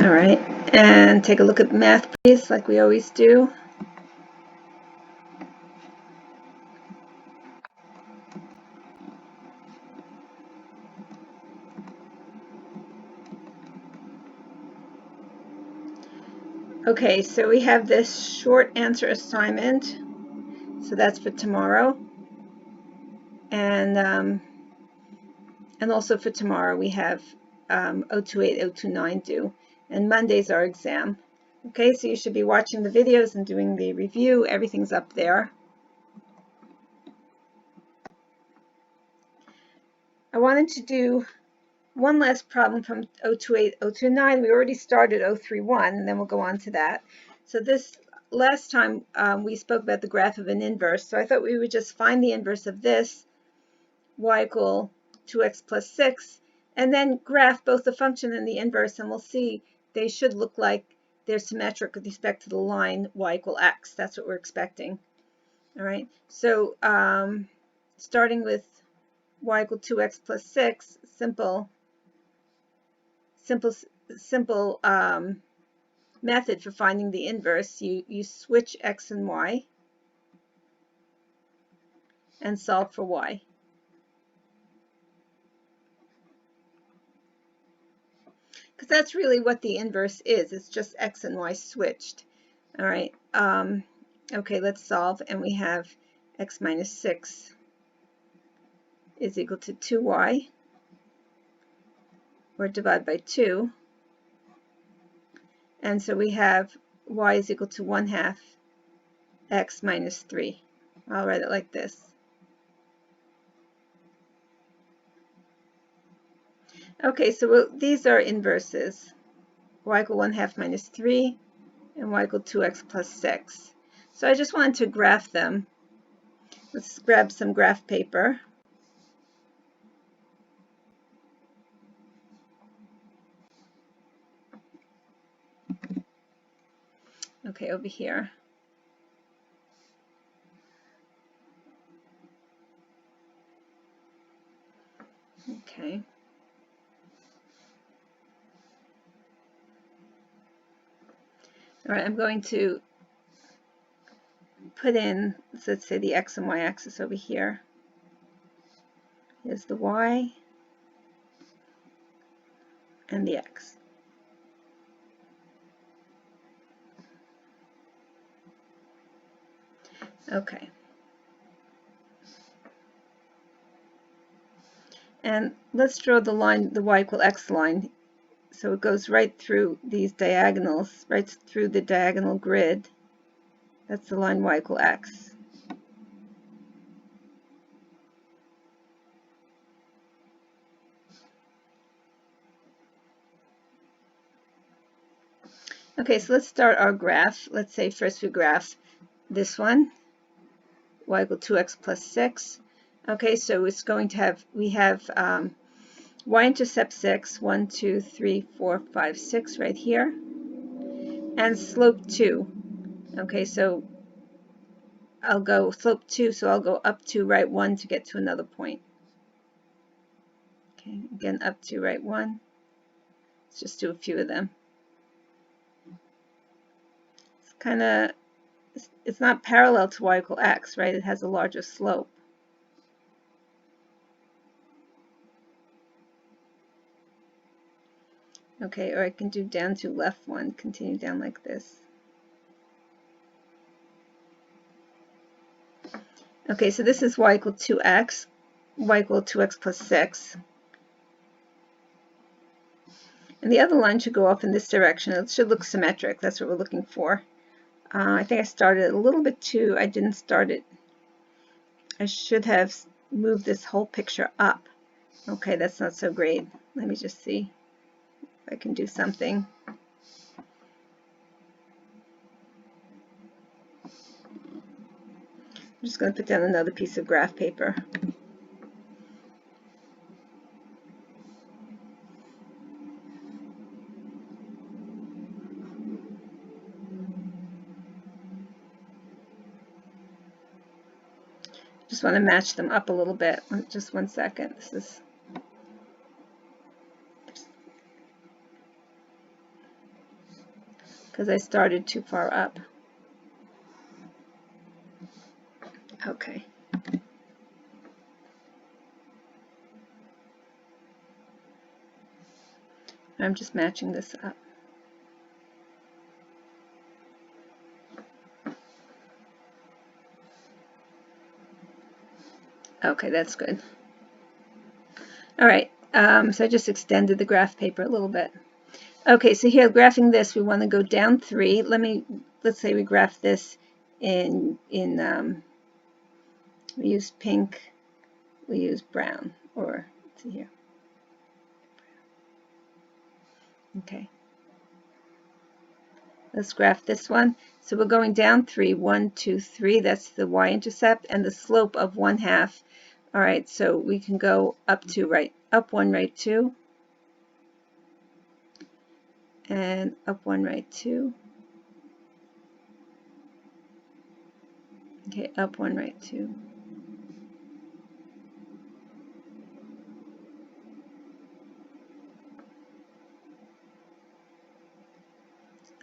All right, and take a look at math, please, like we always do. Okay, so we have this short answer assignment. So that's for tomorrow. And also for tomorrow we have 028, 029 due. And Monday's our exam. Okay, so you should be watching the videos and doing the review. Everything's up there. I wanted to do one last problem from 028, 029. We already started 031, and then we'll go on to that. So this last time we spoke about the graph of an inverse. So I thought we would just find the inverse of this, y equal 2x plus 6, and then graph both the function and the inverse, and we'll see they should look like they're symmetric with respect to the line y equal x. That's what we're expecting. All right, so starting with y equal 2x plus 6, simple method for finding the inverse. You switch x and y and solve for y. Because that's really what the inverse is. It's just x and y switched. All right. Okay, let's solve. And we have x minus 6 is equal to 2y, or divide by 2. And so we have y is equal to 1/2 x minus 3. I'll write it like this. Okay, so these are inverses. Y equal 1/2 minus 3 and y equal 2x plus 6. So I just wanted to graph them. Let's grab some graph paper. Okay, over here. Okay. All right, I'm going to put in, let's say, the x and y axis over here. Here's the y and the x. Okay. And let's draw the line, the y equal x line. So it goes right through these diagonals, right through the diagonal grid. That's the line y equal x. Okay, so let's start our graph. Let's say first we graph this one, y equal 2x plus 6. Okay, so it's going to have, we have y-intercept 6, 1, 2, 3, 4, 5, 6 right here, and slope 2. Okay, so I'll go slope 2, so I'll go up 2, right 1 to get to another point. Okay, again, up 2, right 1. Let's just do a few of them. It's kind of, it's not parallel to y equal x, right? It has a larger slope. Okay, or I can do down to left 1, continue down like this. Okay, so this is y equal 2x, y equal 2x plus 6. And the other line should go off in this direction. It should look symmetric. That's what we're looking for. I think I started a little bit too. I didn't start it. I should have moved this whole picture up. Okay, that's not so great. Let me just see if I can do something. I'm just going to put down another piece of graph paper. Just want to match them up a little bit. Just 1 second. This is because I started too far up. Okay. I'm just matching this up. Okay, that's good. All right, so I just extended the graph paper a little bit. Okay, so here, graphing this, we want to go down 3. Let's say we graph this we use pink, we use brown, or let's see here. Okay. Let's graph this one. So we're going down 3, 1, 2, 3. That's the y-intercept and the slope of 1/2. All right, so we can go up 1, right 2, and up 1, right 2. Okay, up 1, right 2.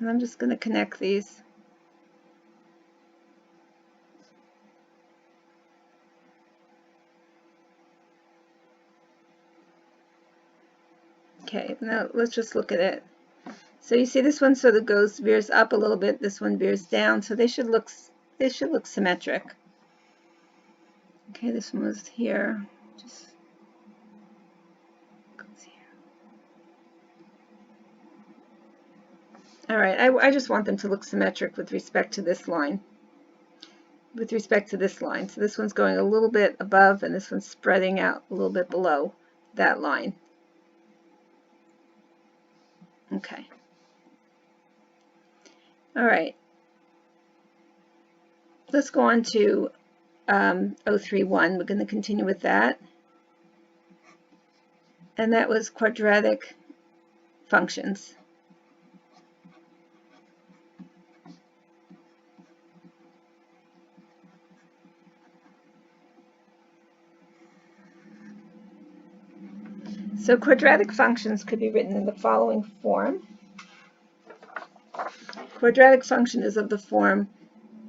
And I'm just going to connect these. Okay, now let's just look at it. So you see this one sort of veers up a little bit, this one veers down, so they should look symmetric. Okay, this one was here, just goes here. All right, I just want them to look symmetric with respect to this line. So this one's going a little bit above and this one's spreading out a little bit below that line. Okay. All right. Let's go on to 031. We're going to continue with that. And that was quadratic functions. So quadratic functions could be written in the following form. Quadratic function is of the form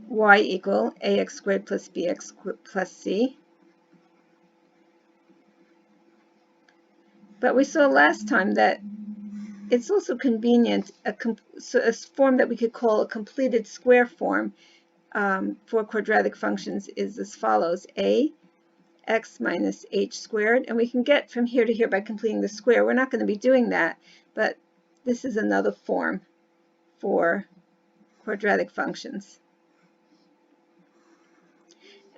y equal ax squared plus bx plus c. But we saw last time that it's also convenient, a form that we could call a completed square form for quadratic functions is as follows: ax minus h squared, and we can get from here to here by completing the square. We're not going to be doing that, but this is another form for quadratic functions.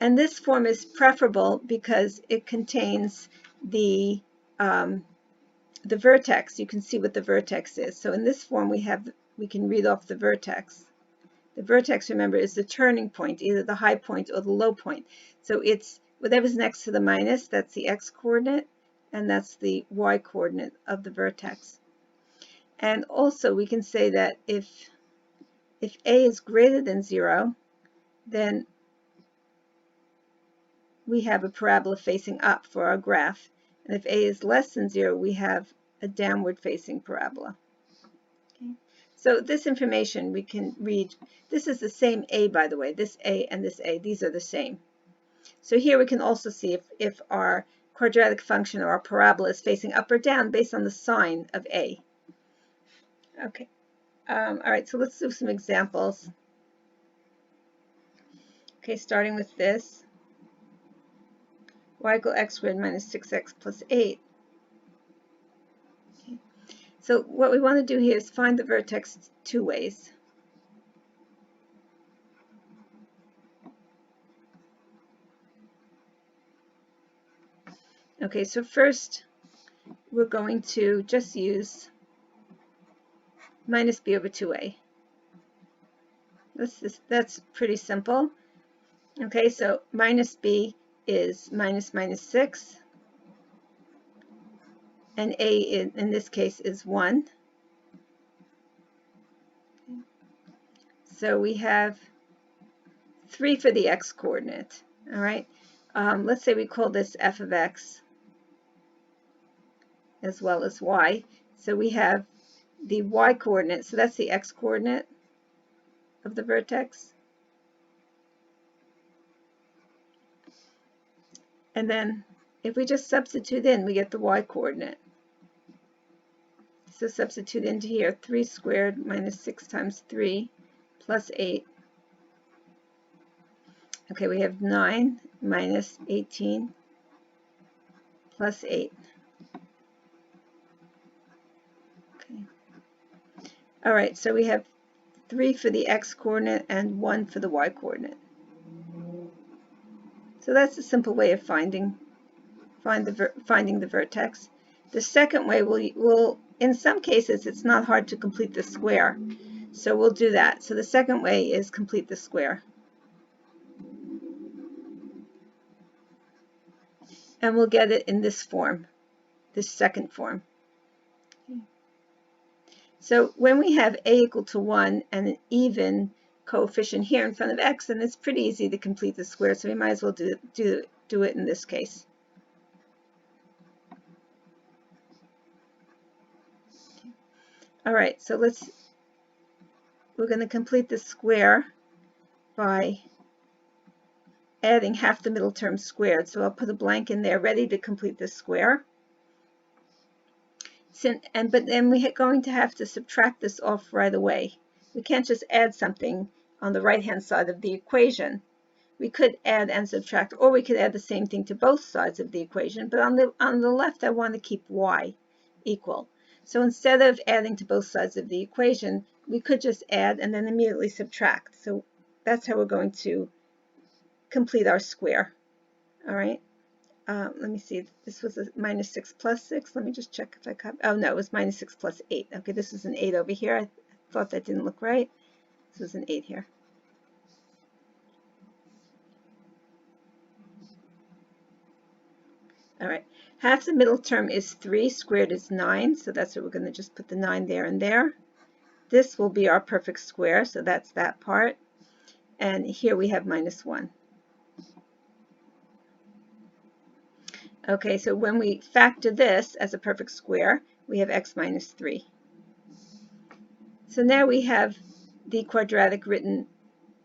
And this form is preferable because it contains the vertex. You can see what the vertex is. So in this form we can read off the vertex. The vertex, remember, is the turning point, either the high point or the low point. So it's whatever's next to the minus, that's the x-coordinate, and that's the y-coordinate of the vertex. And also we can say that if a is greater than 0, then we have a parabola facing up for our graph. And if a is less than 0, we have a downward facing parabola. Okay. So this information we can read. This is the same a, by the way. This a and this a, these are the same. So here we can also see if our quadratic function or our parabola is facing up or down based on the sign of a. Okay. All right, so let's do some examples. Okay, starting with this. Y equal x squared minus 6x plus 8. Okay. So what we want to do here is find the vertex 2 ways. Okay, so first we're going to just use minus b over 2a. That's pretty simple. Okay, so minus b is minus minus 6, and a in this case is 1. So we have 3 for the x-coordinate. All right, let's say we call this f of x as well as y. So we have the y-coordinate, so that's the x-coordinate of the vertex. And then if we just substitute in, we get the y-coordinate. So substitute into here, 3 squared minus 6 times 3 plus 8. Okay, we have 9 minus 18 plus 8. Okay. All right, so we have 3 for the x-coordinate and 1 for the y-coordinate. So that's a simple way of finding the vertex. The second way will in some cases it's not hard to complete the square, so we'll do that. So the second way is complete the square, and we'll get it in this form, this second form. So when we have a equal to 1 and an even coefficient here in front of x, then it's pretty easy to complete the square, so we might as well do it in this case. All right, so we're going to complete the square by adding half the middle term squared. So I'll put a blank in there ready to complete the square. But then we're going to have to subtract this off right away. We can't just add something on the right-hand side of the equation. We could add and subtract, or we could add the same thing to both sides of the equation, but on the left I want to keep y equal. So instead of adding to both sides of the equation, we could just add and then immediately subtract. So that's how we're going to complete our square. All right. Let me see. This was a minus 6 plus 6. Let me just check if I got. Oh no, it was minus 6 plus 8. Okay, this is an 8 over here. I thought that didn't look right. This is an 8 here. All right. Half the middle term is 3. Squared is 9. So that's what we're going to just put the 9 there and there. This will be our perfect square. So that's that part. And here we have minus 1. Okay, so when we factor this as a perfect square, we have x minus 3. So now we have the quadratic written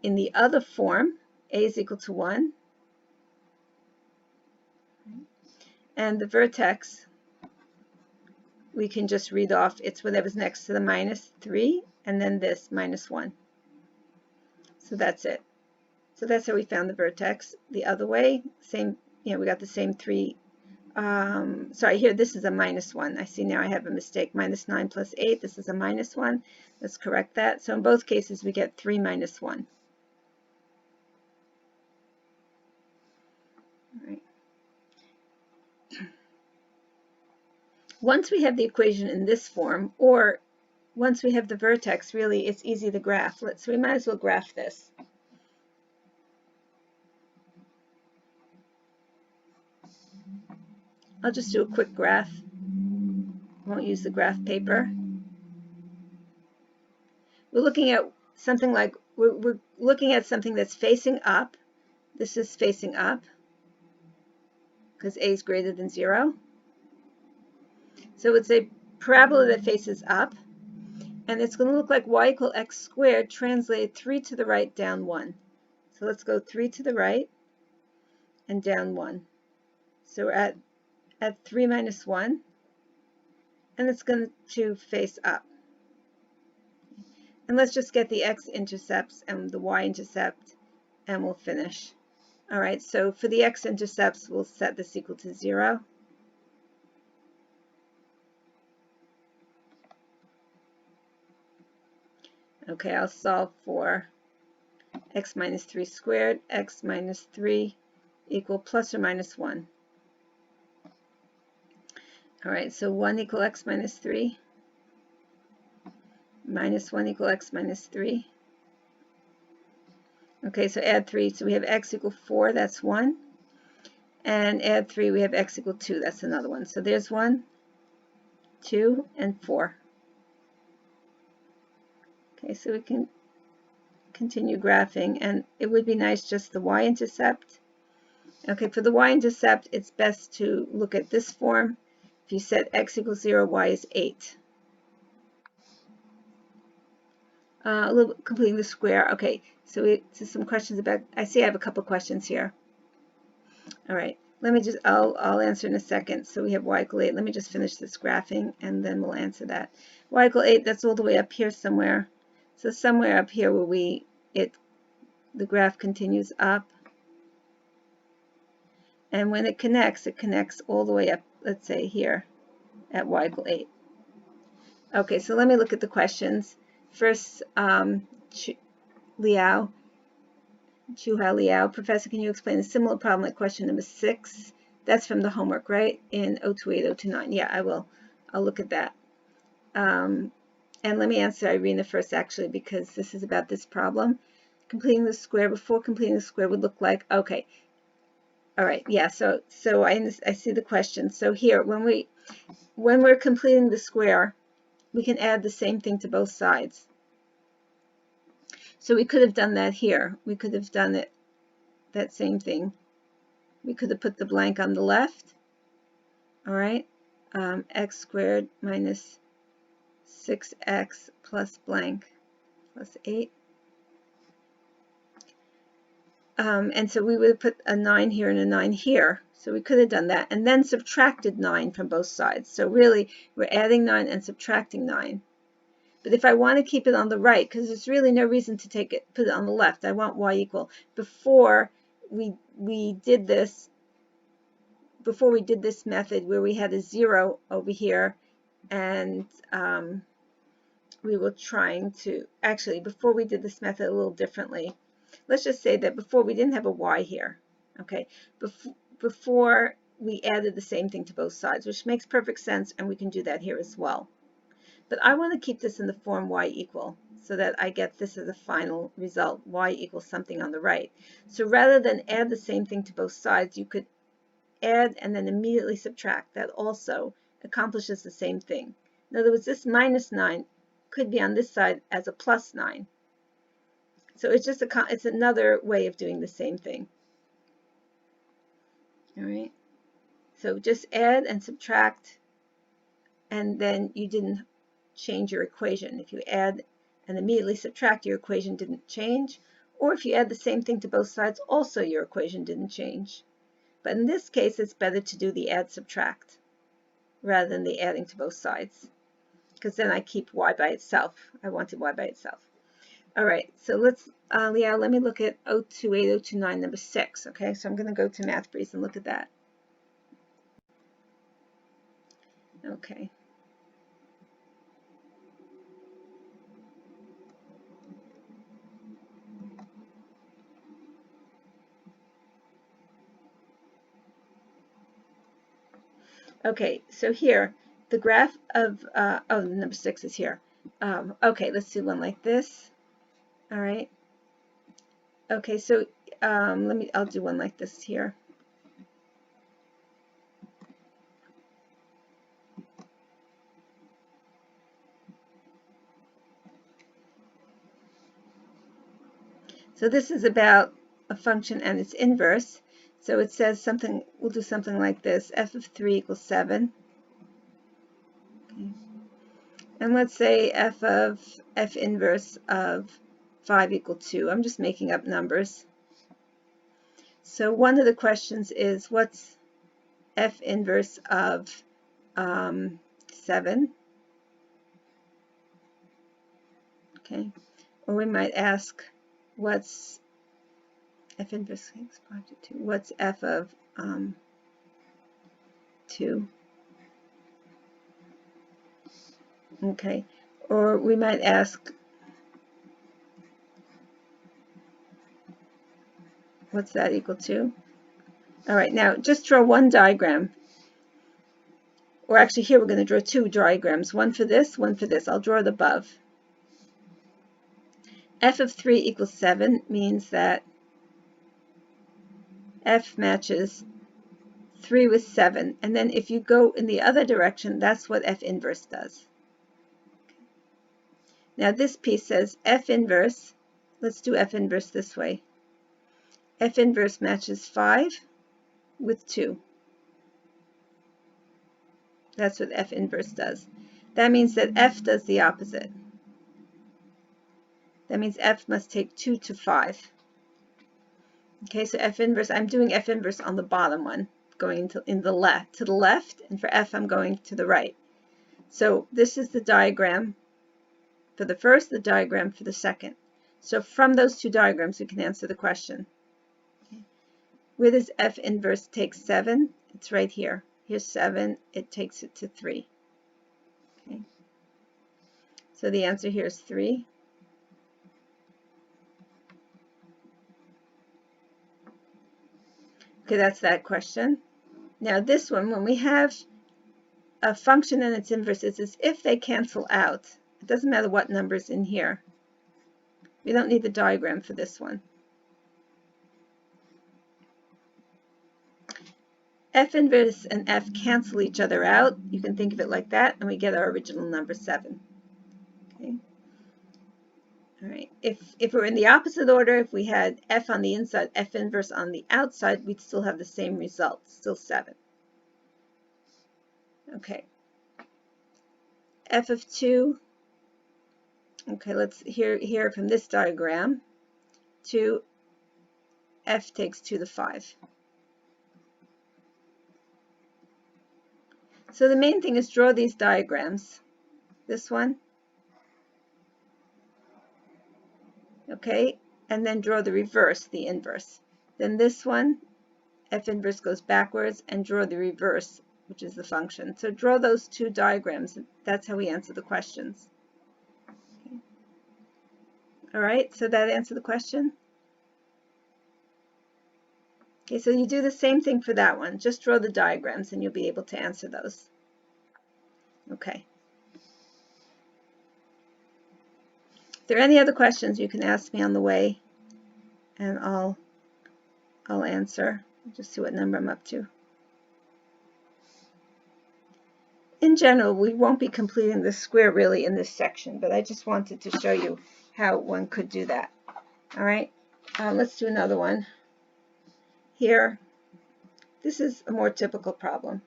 in the other form. A is equal to 1. And the vertex, we can just read off, it's whatever's next to the minus 3, and then this minus 1. So that's it. So that's how we found the vertex. The other way, same, we got the same 3. Sorry, here this is a minus 1. I see now I have a mistake. Minus 9 plus 8. This is a minus 1. Let's correct that. So in both cases, we get 3 minus 1. All right. Once we have the equation in this form, or once we have the vertex, really, it's easy to graph. So we might as well graph this. I'll just do a quick graph. Won't use the graph paper. We're looking at something like, we're looking at something that's facing up. This is facing up because a is greater than 0. So it's a parabola that faces up, and it's going to look like y equal x squared translated 3 to the right down 1. So let's go 3 to the right and down 1. So we're at 3 minus 1, and it's going to face up. And let's just get the x-intercepts and the y-intercept, and we'll finish. All right, so for the x-intercepts, we'll set this equal to 0. Okay, I'll solve for x minus 3 squared, x minus 3 equal plus or minus 1. All right, so 1 equal x minus 3, minus 1 equal x minus 3. Okay, so add 3, so we have x equal 4, that's 1. And add 3, we have x equal 2, that's another one. So there's 1, 2, and 4. Okay, so we can continue graphing, and it would be nice just the y-intercept. Okay, for the y-intercept, it's best to look at this form. If you set x equals 0, y is 8. A little completing the square. Okay, so some questions about, I see I have a couple questions here. All right, let me just, I'll answer in a second. So we have y equal 8. Let me just finish this graphing and then we'll answer that. Y equal 8, that's all the way up here somewhere. So somewhere up here where the graph continues up. And when it connects all the way up, let's say here at y equal 8. Okay, so let me look at the questions. First, Liao, Chuhao Liao, Professor, can you explain a similar problem like question number 6? That's from the homework, right? In 028, 029. Yeah, I will. I'll look at that. And let me answer Irina first, actually, because this is about this problem. Completing the square, before completing the square would look like, okay. All right, yeah, so I see the question. So here, when we're completing the square, we can add the same thing to both sides. So we could have done that here. We could have done it, that same thing. We could have put the blank on the left. All right, x squared minus 6x plus blank plus 8. And so we would have put a 9 here and a 9 here. So we could have done that and then subtracted 9 from both sides. So really, we're adding 9 and subtracting 9. But if I want to keep it on the right, because there's really no reason to put it on the left, I want y equal. Before we did this method where we had a 0 over here, and we were trying to, actually, before we did this method a little differently. Let's just say that before we didn't have a y here, okay? Before we added the same thing to both sides, which makes perfect sense, and we can do that here as well. But I want to keep this in the form y equal, so that I get this as a final result, y equals something on the right. So rather than add the same thing to both sides, you could add and then immediately subtract. That also accomplishes the same thing. In other words, this minus 9 could be on this side as a plus 9. So it's just it's another way of doing the same thing. All right. So just add and subtract, and then you didn't change your equation. If you add and immediately subtract, your equation didn't change. Or if you add the same thing to both sides, also your equation didn't change. But in this case, it's better to do the add subtract rather than the adding to both sides, because then I keep y by itself. I wanted y by itself. All right, so let's, Liao, let me look at 028, 029, number 6. Okay, so I'm going to go to MathBreeze and look at that. Okay. Okay, so here, the graph of, oh, number 6 is here. Okay, let's do one like this. All right. Okay, so I'll do one like this here. So this is about a function and its inverse. So it says something, we'll do something like this, f of 3 equals 7. Okay. And let's say f inverse of 5 equal 2. I'm just making up numbers. So one of the questions is, what's f inverse of 7? Okay. Or we might ask, what's f inverse 5 to 2? What's f of 2? Okay. Or we might ask, what's that equal to? All right, now just draw one diagram. Or actually, here we're going to draw two diagrams, one for this, one for this. I'll draw it above. F of 3 equals 7 means that F matches 3 with 7. And then if you go in the other direction, that's what F inverse does. Now this piece says F inverse. Let's do F inverse this way. F inverse matches 5 with 2. That's what F inverse does. That means that F does the opposite. That means f must take 2 to 5. Okay, so f inverse, I'm doing f inverse on the bottom one, going to the left, and for f I'm going to the right. So this is the diagram for the first, the diagram for the second. So from those two diagrams we can answer the question. Okay. Where does f inverse take 7? It's right here. Here's 7, it takes it to 3. Okay. So the answer here is 3. Okay, that's that question. Now this one, when we have a function and its inverse, it's as if they cancel out. It doesn't matter what number's in here. We don't need the diagram for this one. F inverse and f cancel each other out. You can think of it like that, and we get our original number 7. Okay. All right. If we're in the opposite order, if we had f on the inside, f inverse on the outside, we'd still have the same result, still 7. Okay. F of 2. Okay, let's hear from this diagram. 2, f takes 2 to 5. So the main thing is draw these diagrams. This one, okay, and then draw the reverse, the inverse. Then this one, f inverse goes backwards, and draw the reverse, which is the function. So draw those two diagrams. That's how we answer the questions. Okay. All right, so that answered the question? Okay, so you do the same thing for that one. Just draw the diagrams and you'll be able to answer those. Okay. If there are any other questions, you can ask me on the way, and I'll answer. Just see what number I'm up to. In general, we won't be completing the square really in this section, but I just wanted to show you how one could do that. All right, let's do another one. Here, this is a more typical problem.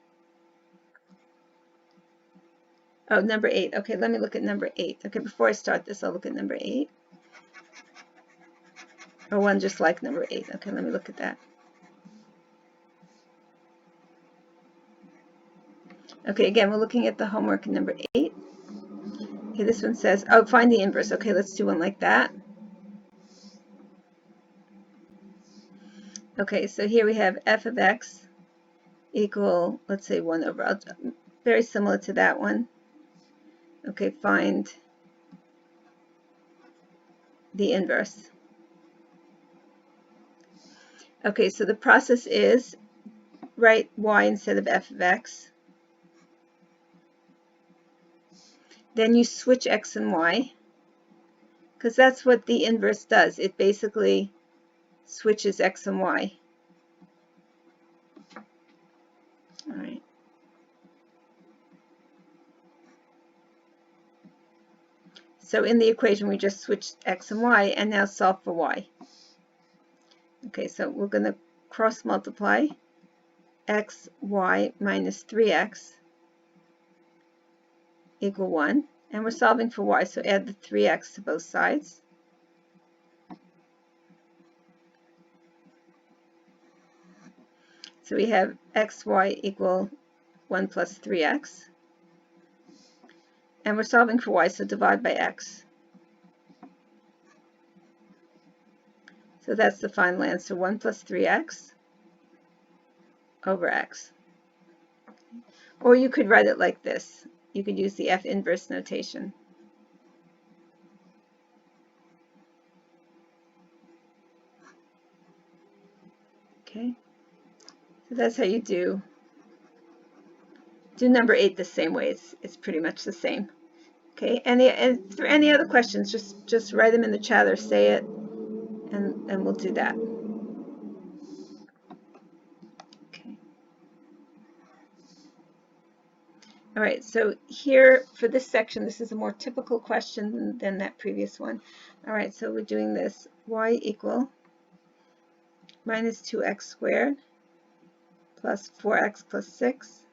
Oh, number 8. Okay, let me look at number 8. Okay, before I start this, I'll look at number 8. Or one just like number 8. Okay, let me look at that. Okay, again, we're looking at the homework in number 8. Okay, this one says, oh, find the inverse. Okay, let's do one like that. Okay, so here we have f of x equal, let's say 1 over, very similar to that one. Okay, find the inverse. Okay, so the process is write y instead of f of x. Then you switch x and y, because that's what the inverse does. It basically switches x and y. All right. So in the equation, we just switched x and y, and now solve for y. Okay, so we're going to cross multiply x, y minus 3x equal 1. And we're solving for y, so add the 3x to both sides. So we have xy equal 1 plus 3x. And we're solving for y, so divide by x. So that's the final answer, 1 plus 3x over x. Or you could write it like this. You could use the f inverse notation. Okay, so that's how you do number 8 the same way. It's pretty much the same. Okay, and if there are any other questions, just write them in the chat or say it, and we'll do that. Okay. All right, so here for this section, this is a more typical question than that previous one. All right, so we're doing this y equal minus 2x squared plus 4x plus 6.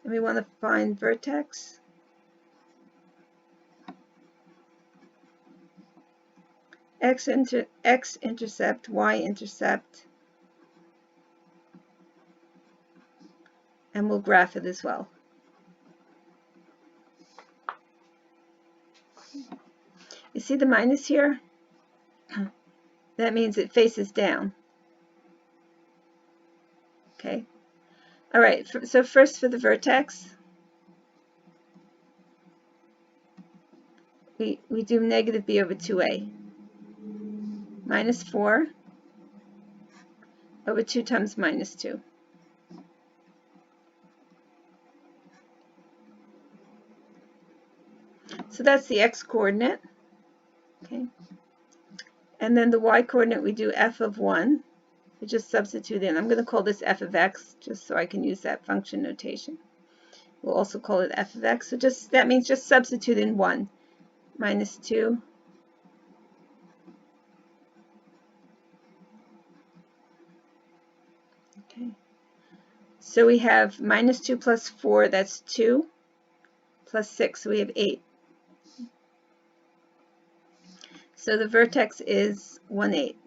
And we want to find vertex x-intercept, y-intercept, and we'll graph it as well. You see the minus here? That means it faces down. Okay. All right, so first for the vertex, we do negative b over 2a. Minus 4 over 2 times minus 2. So that's the x-coordinate. Okay. And then the y-coordinate, we do f of 1. We just substitute in. I'm going to call this f of x just so I can use that function notation. We'll also call it f of x. So that means just substitute in 1. Minus 2. Okay. So we have minus 2 plus 4, that's 2, plus 6, so we have 8. So the vertex is 1, 8.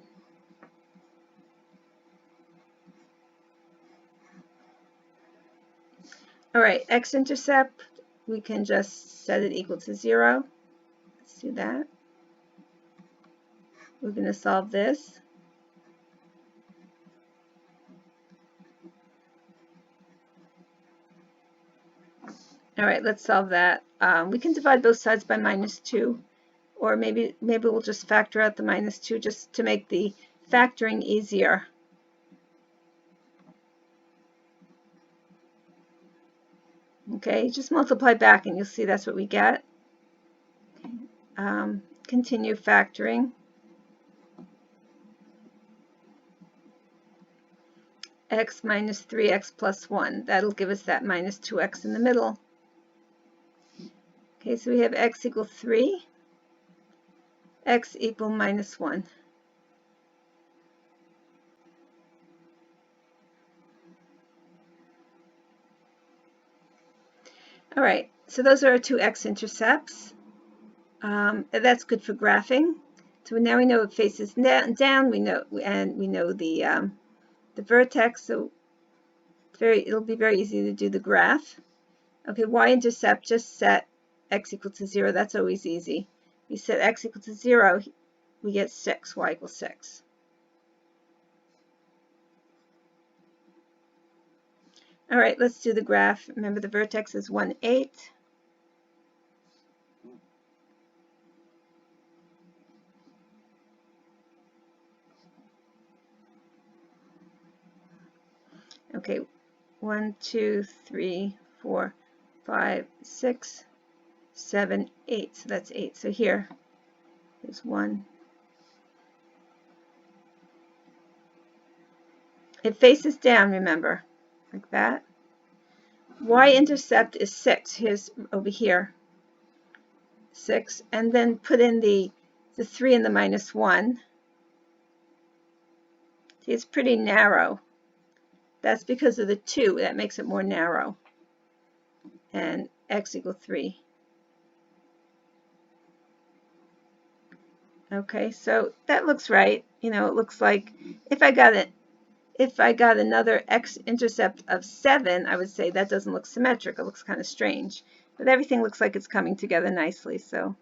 All right, x-intercept, we can just set it equal to 0. Let's do that. We're going to solve this. All right, let's solve that. We can divide both sides by minus 2, or maybe we'll just factor out the minus 2 just to make the factoring easier. Okay, just multiply back and you'll see that's what we get. Continue factoring. X minus 3x plus 1. That'll give us that minus 2x in the middle. Okay, so we have x equal 3, x equal minus 1. All right, so those are our two x-intercepts. That's good for graphing. So now we know it faces down. We know the vertex. So it'll be very easy to do the graph. Okay, y-intercept, just set x equal to 0. That's always easy. We set x equal to 0, we get 6. Y equals 6. All right, let's do the graph. Remember, the vertex is 1, 8. Okay, 1, 2, 3, 4, 5, 6, 7, 8. So that's 8. So here is 1. It faces down, remember, like that. Y-intercept is 6. Here's over here, 6. And then put in the 3 and the minus 1. See, it's pretty narrow. That's because of the 2. That makes it more narrow. And x equals 3. Okay, so that looks right. You know, it looks like if I got another x-intercept of 7, I would say that doesn't look symmetric. It looks kind of strange. But everything looks like it's coming together nicely, so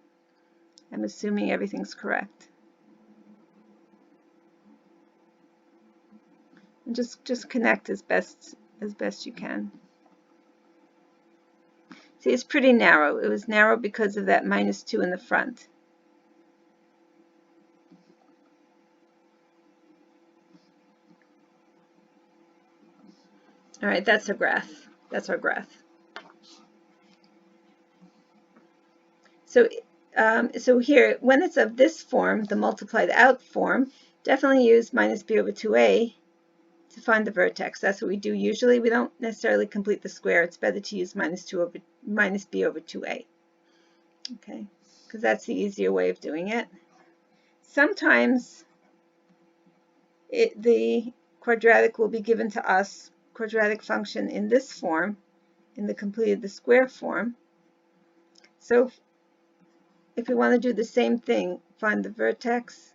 I'm assuming everything's correct. And just connect as best you can. See, it's pretty narrow. It was narrow because of that minus 2 in the front. All right, that's our graph. That's our graph. So, so here, when it's of this form, the multiplied out form, definitely use minus b over 2a to find the vertex. That's what we do usually. We don't necessarily complete the square. It's better to use minus b over 2a. Okay, because that's the easier way of doing it. Sometimes the quadratic will be given to us, quadratic function in this form, in the completed the square form. So if we want to do the same thing, find the vertex,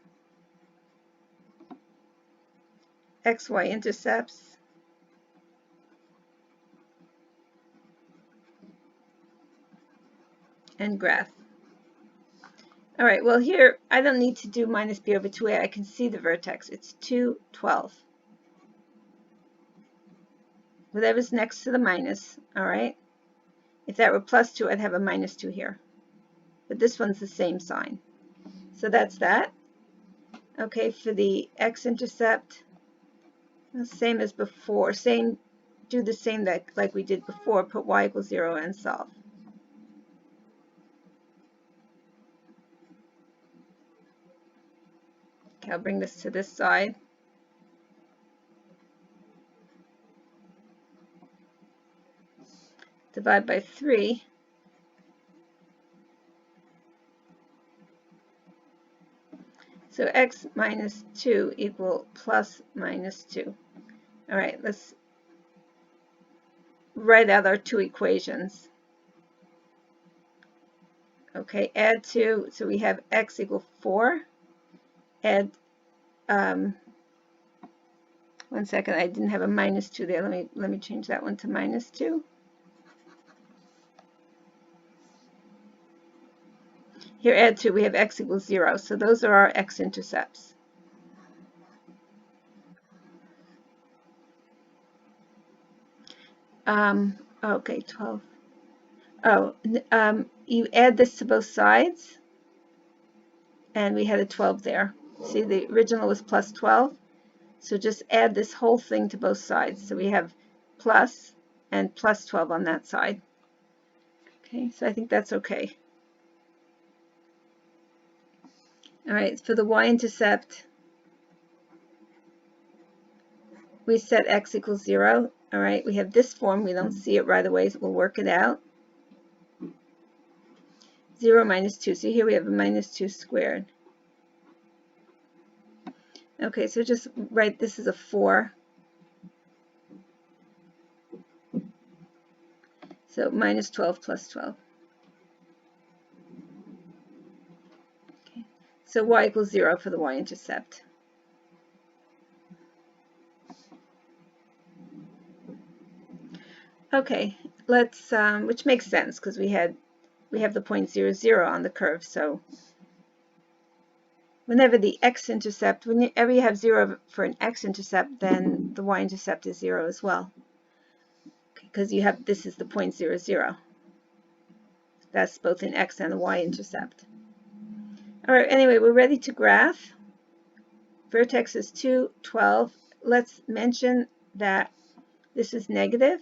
xy intercepts, and graph. All right, well here, I don't need to do minus b over 2a. I can see the vertex. It's 2, 12. Whatever's next to the minus, all right? If that were plus 2, I'd have a minus 2 here. But this one's the same sign. So that's that. Okay, for the x-intercept, same as before. Do the same like we did before. Put y equals 0 and solve. Okay, I'll bring this to this side. Divide by 3. So x minus 2 equal plus minus 2. All right, let's write out our two equations. Okay, add 2, so we have x equal 4. Add, 1 second, I didn't have a minus 2 there. Let me change that one to minus 2. Here, add 2, we have x equals 0. So those are our x-intercepts. Okay, 12. Oh, you add this to both sides, and we had a 12 there. See, the original was plus 12. So just add this whole thing to both sides. So we have plus and plus 12 on that side. Okay, so I think that's okay. All right, for the y-intercept, we set x equals 0. All right, we have this form. We don't see it right away, so we'll work it out. 0 minus 2. So here we have a minus 2 squared. Okay, so just write this as a 4. So minus 12 plus 12. Okay, so y equals 0 for the y-intercept. Okay, let's, which makes sense because we have the point 0, 0 on the curve. So whenever the x-intercept, whenever you have 0 for an x-intercept, then the y-intercept is 0 as well. Because you have, this is the point 0, 0. That's both an x and a y-intercept. All right, anyway, we're ready to graph. Vertex is 2, 12. Let's mention that this is negative.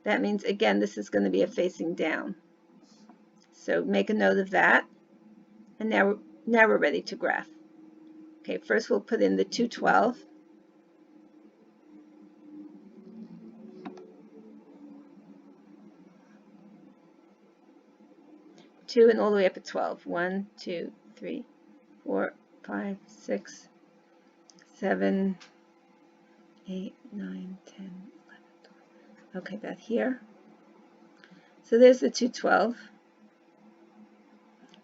That means, again, this is going to be a facing down. So make a note of that. And now we're ready to graph. Okay, first we'll put in the 2, 12. Two and all the way up at 12. 1, 2, 3, 4, 5, 6, 7, 8, 9, 10, 11, 12. Okay, that here. So there's the 2, 12.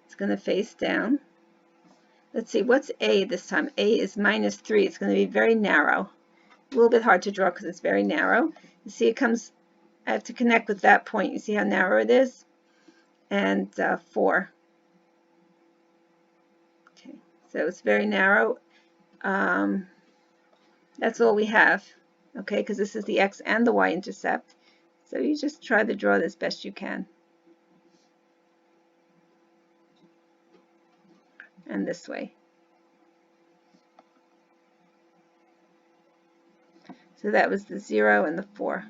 It's going to face down. Let's see, what's A this time? A is minus 3. It's going to be very narrow. A little bit hard to draw because it's very narrow. You see it comes, I have to connect with that point. You see how narrow it is? And 4. Okay, so it's very narrow. That's all we have, okay, because this is the x and the y-intercept. So you just try to draw this best you can. And this way. So that was the 0 and the 4.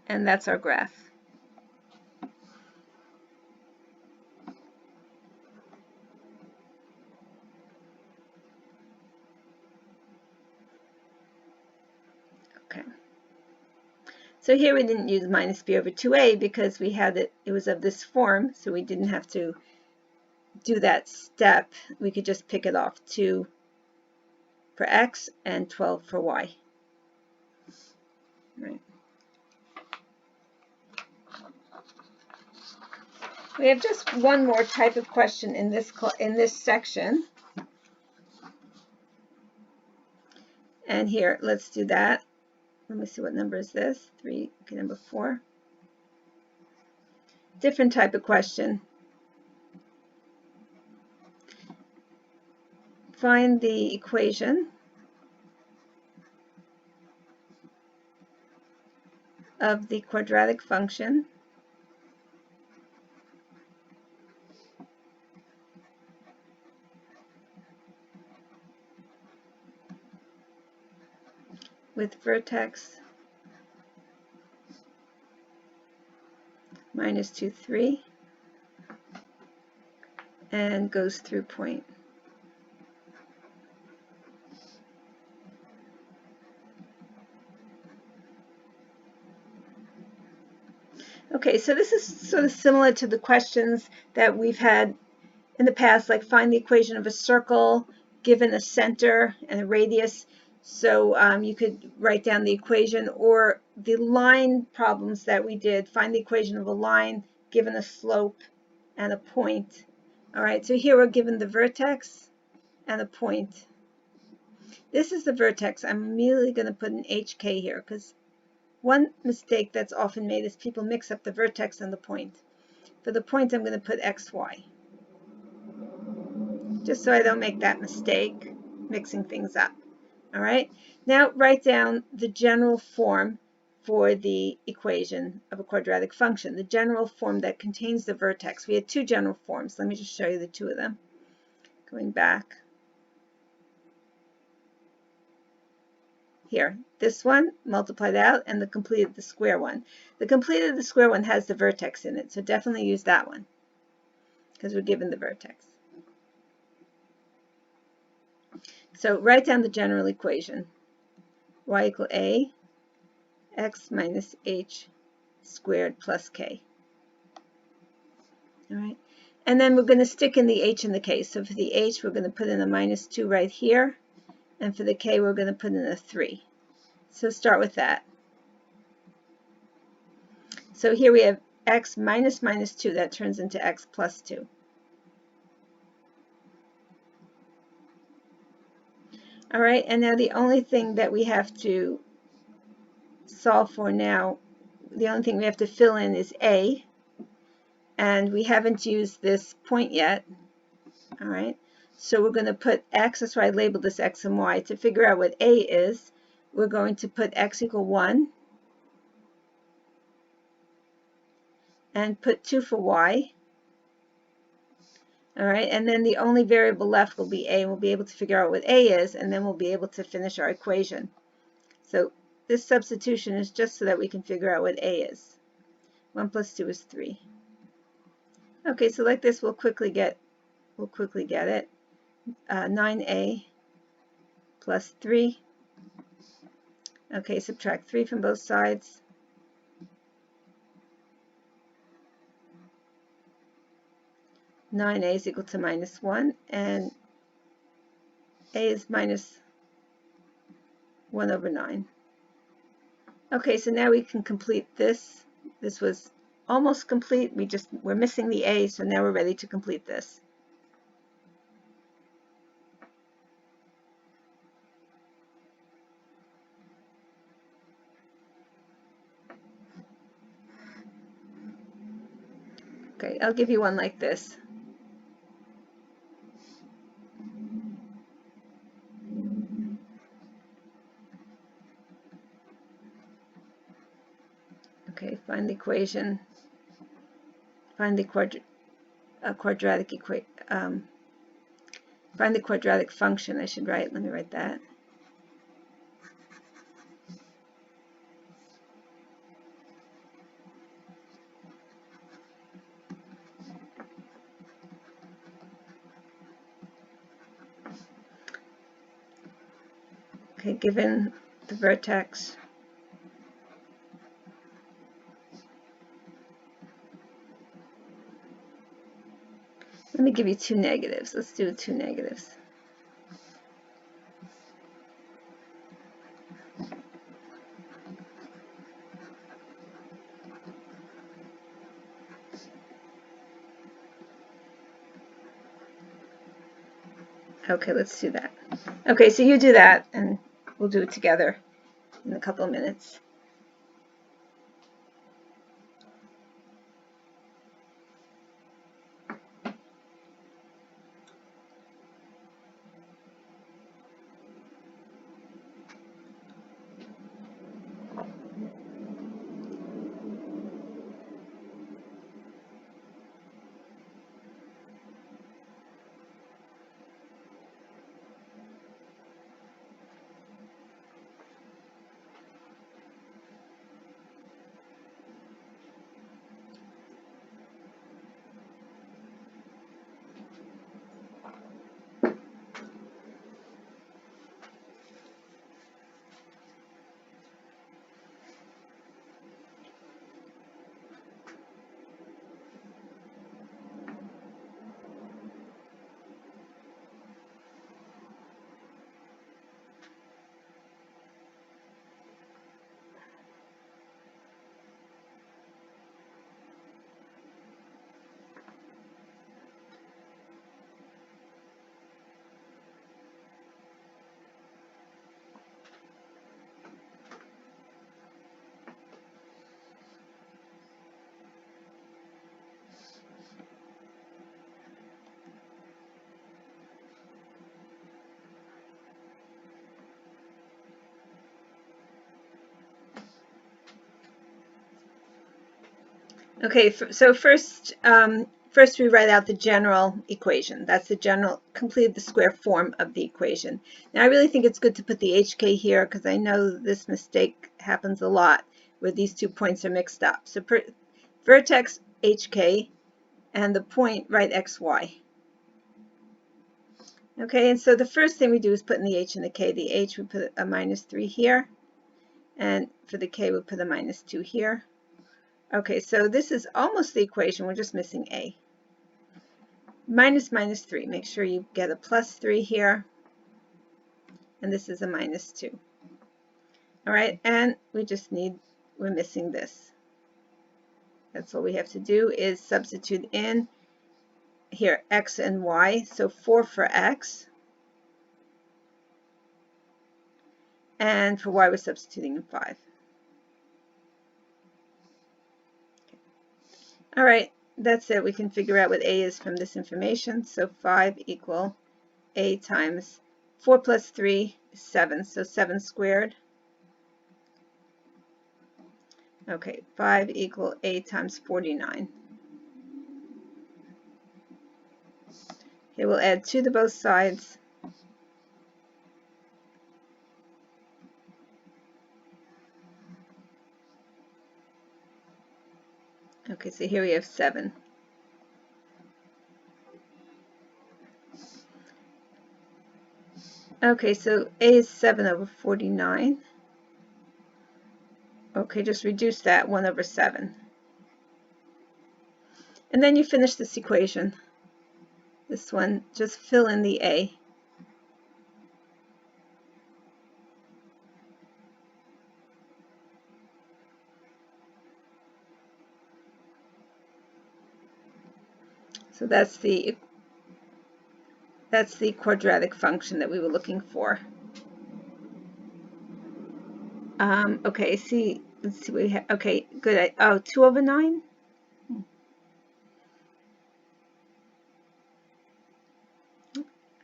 And that's our graph. Okay. So here we didn't use minus b over 2a because we had it was of this form, so we didn't have to do that step. We could just pick it off, 2 for x and 12 for y. Right. We have just one more type of question in this section. And here, let's do that. Let me see, what number is this? 3, okay, number 4. Different type of question. Find the equation of the quadratic function with vertex -2, 3 and goes through point. Okay, so this is sort of similar to the questions that we've had in the past, like find the equation of a circle given a center and a radius. So you could write down the equation, or the line problems that we did, find the equation of a line given a slope and a point. All right, so here we're given the vertex and a point. This is the vertex. I'm immediately going to put an HK here, because one mistake that's often made is people mix up the vertex and the point. For the point, I'm going to put XY, just so I don't make that mistake mixing things up. All right, now write down the general form for the equation of a quadratic function, the general form that contains the vertex. We had two general forms. Let me just show you the two of them. Going back. Here, this one multiplied out, and the completed the square one. The completed the square one has the vertex in it, so definitely use that one because we're given the vertex. So write down the general equation. Y equal a x minus h squared plus k. All right, and then we're going to stick in the h and the k. So for the h, we're going to put in a -2 right here, and for the k, we're going to put in a 3. So start with that. So here we have x minus -2. That turns into x plus 2. All right, and now the only thing that we have to solve for now, the only thing we have to fill in is a, and we haven't used this point yet. All right, so we're going to put x, that's why I labeled this x and y. To figure out what a is, we're going to put x equal 1 and put 2 for y. All right, and then the only variable left will be a. We'll be able to figure out what a is, and then we'll be able to finish our equation. So this substitution is just so that we can figure out what a is. 1 plus 2 is 3. Okay, so like this, we'll quickly get it. 9a plus 3. Okay, subtract 3 from both sides. (9a) is equal to -1, and a is minus 1 over 9. Okay, so now we can complete this. This was almost complete. We're missing the a, so now we're ready to complete this. Okay, I'll give you one like this. Okay, find the equation. Find the quadratic find the quadratic function. I should write. Let me write that. Okay, given the vertex, let me give you two negatives. Let's do two negatives. Okay, let's do that. Okay, so you do that, and we'll do it together in a couple of minutes. Okay, so first we write out the general equation. That's the general, complete the square form of the equation. Now I really think it's good to put the HK here because I know this mistake happens a lot where these 2 points are mixed up. So vertex HK and the point write XY. Okay, and so the first thing we do is put in the H and the K. The H, we put a -3 here, and for the K, we put a -2 here. Okay, so this is almost the equation. We're just missing A. Minus -3. Make sure you get a +3 here. And this is a -2. All right, and we're missing this. That's all we have to do is substitute in here X and Y. So 4 for X. And for Y, we're substituting in 5. All right, that's it. We can figure out what A is from this information. So 5 equal A times 4 plus 3 is 7. So 7 squared. Okay, 5 equal A times 49. Okay, we'll add 2 to both sides. Okay, so here we have 7. Okay, so A is 7 over 49. Okay, just reduce that 1 over 7. And then you finish this equation. This one, just fill in the A. So that's the quadratic function that we were looking for. Okay, let's see what we have. Okay, good. Oh, 2 over 9?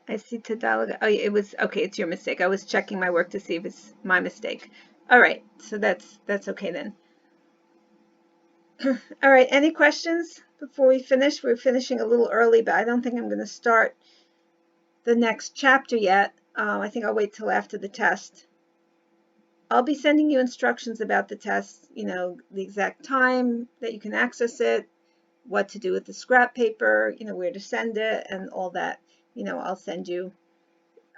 I see Tadala. Oh, it was, okay, it's your mistake. I was checking my work to see if it's my mistake. All right, so that's okay then. All right, any questions before we finish? We're finishing a little early, but I don't think I'm going to start the next chapter yet. I think I'll wait till after the test. I'll be sending you instructions about the test, the exact time that you can access it, what to do with the scrap paper, where to send it, and all that. I'll send you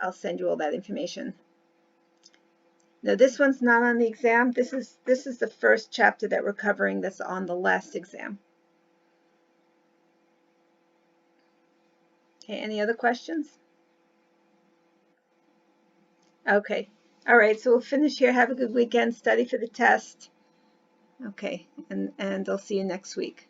all that information. Now this one's not on the exam. This is the first chapter that we're covering that's on the last exam. Okay, any other questions? Okay. All right, so we'll finish here. Have a good weekend. Study for the test. Okay, and I'll see you next week.